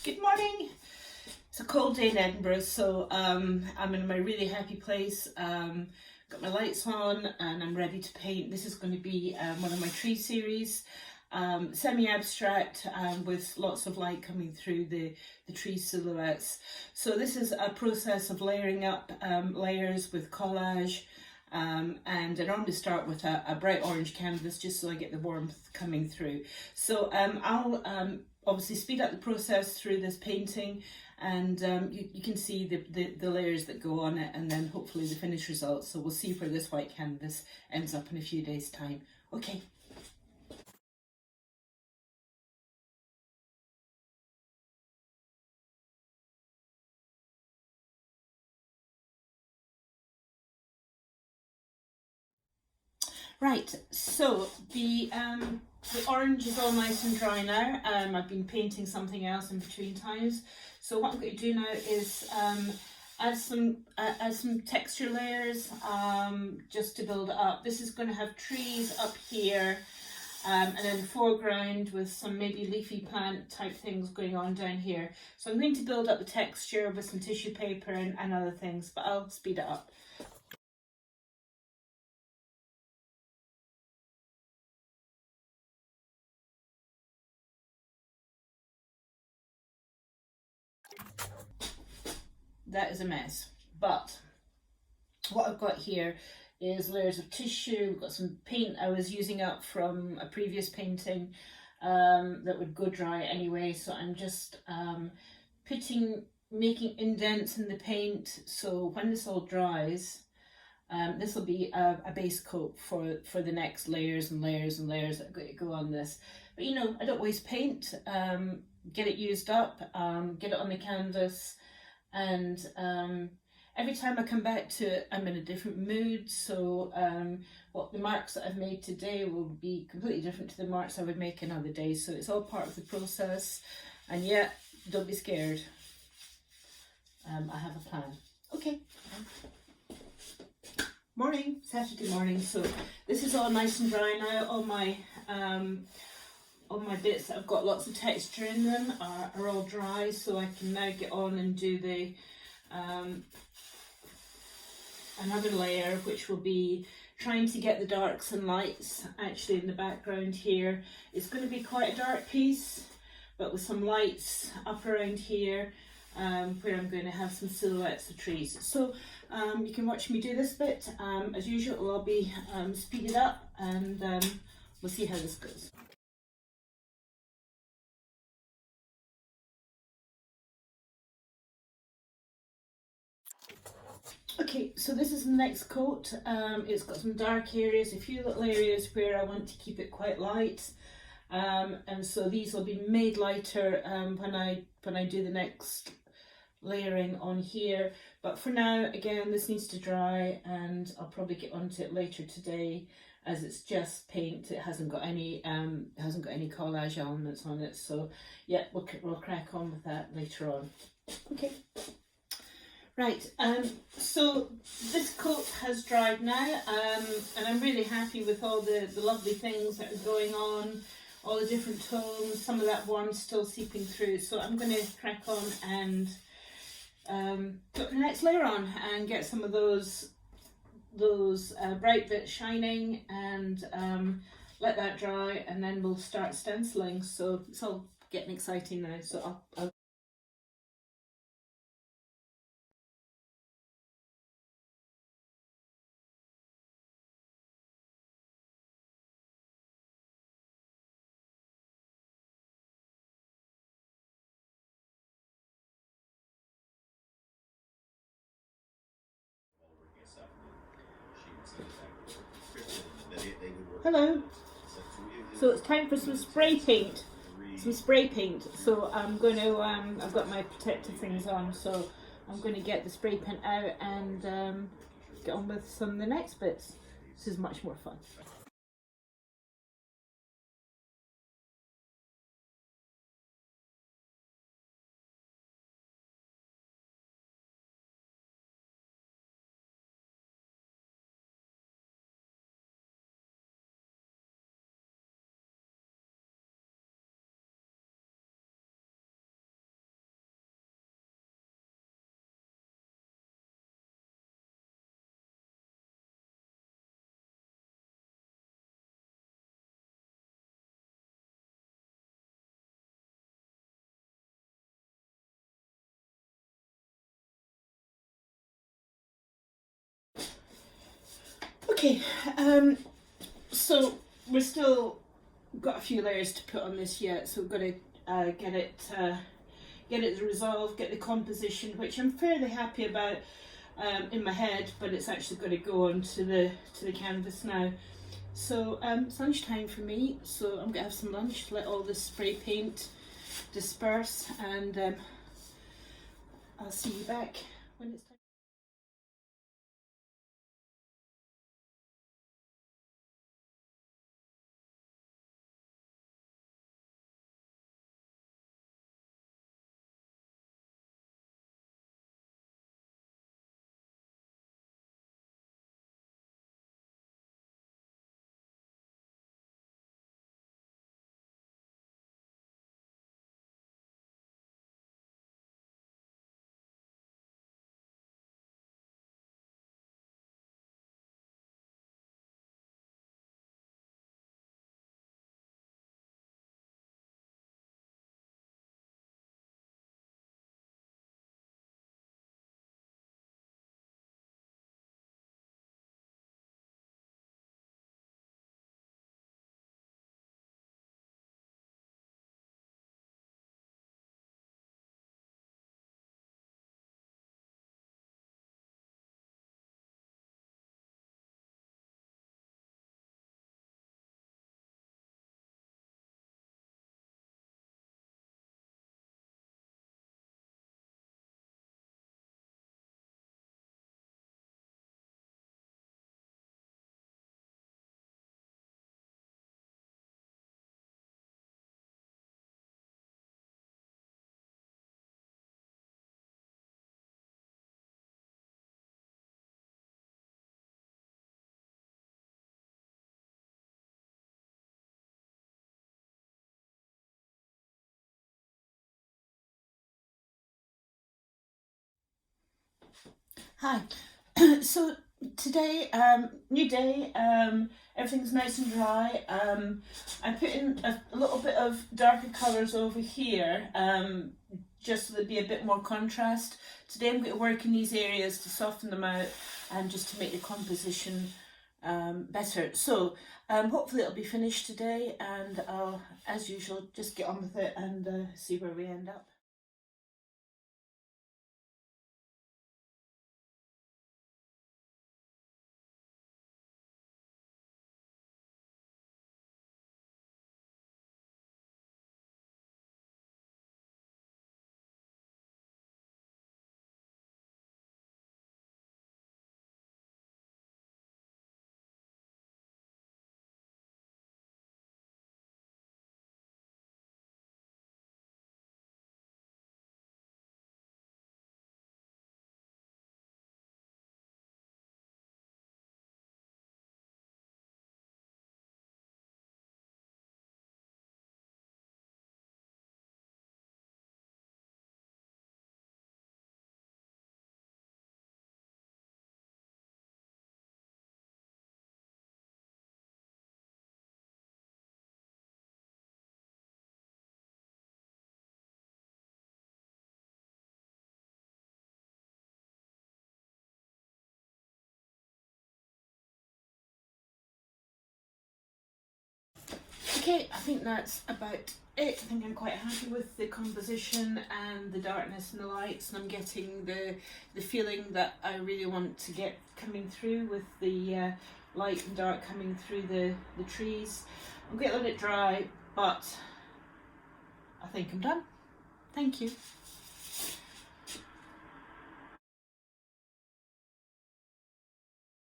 Good morning. It's a cold day in Edinburgh, so I'm in my really happy place. Got my lights on and I'm ready to paint. This is going to be one of my tree series, semi-abstract with lots of light coming through the tree silhouettes. So this is a process of layering up layers with collage. And I normally start with a bright orange canvas just so I get the warmth coming through. So I'll obviously speed up the process through this painting, and you can see the layers that go on it, and then hopefully the finished result. So we'll see where this white canvas ends up in a few days' time. Okay. Right, so the orange is all nice and dry now. I've been painting something else in between times. So what I'm going to do now is add some texture layers just to build it up. This is going to have trees up here, and then foreground with some maybe leafy plant type things going on down here. So I'm going to build up the texture with some tissue paper and other things, but I'll speed it up. That is a mess, but what I've got here is layers of tissue. We've got some paint I was using up from a previous painting that would go dry anyway, so I'm just making indents in the paint, so when this all dries, this will be a base coat for the next layers and layers and layers that are going to go on this. But you know, I don't waste paint. Get it used up, get it on the canvas, and every time I come back to it, I'm in a different mood. So what the marks that I've made today will be completely different to the marks I would make another day. So it's all part of the process. And yet, don't be scared. I have a plan. Okay. Morning, Saturday morning. So this is all nice and dry now. All my bits that I've got lots of texture in them are all dry, so I can now get on and do the another layer, which will be trying to get the darks and lights actually in the background here. It's going to be quite a dark piece, but with some lights up around here, where I'm going to have some silhouettes of trees. So you can watch me do this bit. As usual, I'll be speeded up, and we'll see how this goes. Okay, so this is the next coat. It's got some dark areas, a few little areas where I want to keep it quite light, and so these will be made lighter when I do the next layering on here. But for now, again, this needs to dry, and I'll probably get onto it later today, as it's just paint. It hasn't got any collage elements on it. So yeah, we'll crack on with that later on. Okay. Right, so this coat has dried now, and I'm really happy with all the lovely things that are going on, all the different tones, some of that warmth still seeping through. So I'm going to crack on and put the next layer on and get some of those bright bits shining, and let that dry, and then we'll start stenciling. So it's all getting exciting now. So I'll Hello. So it's time for some spray paint. So I'm going to, I've got my protective things on, so I'm going to get the spray paint out and get on with some of the next bits. This is much more fun. Okay, so we're still got a few layers to put on this yet, so we've got to get it resolved, get the composition, which I'm fairly happy about in my head, but it's actually got to go onto the canvas now. So it's lunchtime for me, so I'm gonna have some lunch, let all this spray paint disperse, and I'll see you back when it's time. Hi. So today, new day, everything's nice and dry. I put in a little bit of darker colours over here, just so there'd be a bit more contrast. Today I'm going to work in these areas to soften them out and just to make the composition better. So hopefully it'll be finished today, and I'll, as usual, just get on with it and see where we end up. Okay, I think that's about it. I think I'm quite happy with the composition and the darkness and the lights, and I'm getting the feeling that I really want to get coming through with the light and dark coming through the trees. I'm going to let it dry, but I think I'm done. Thank you.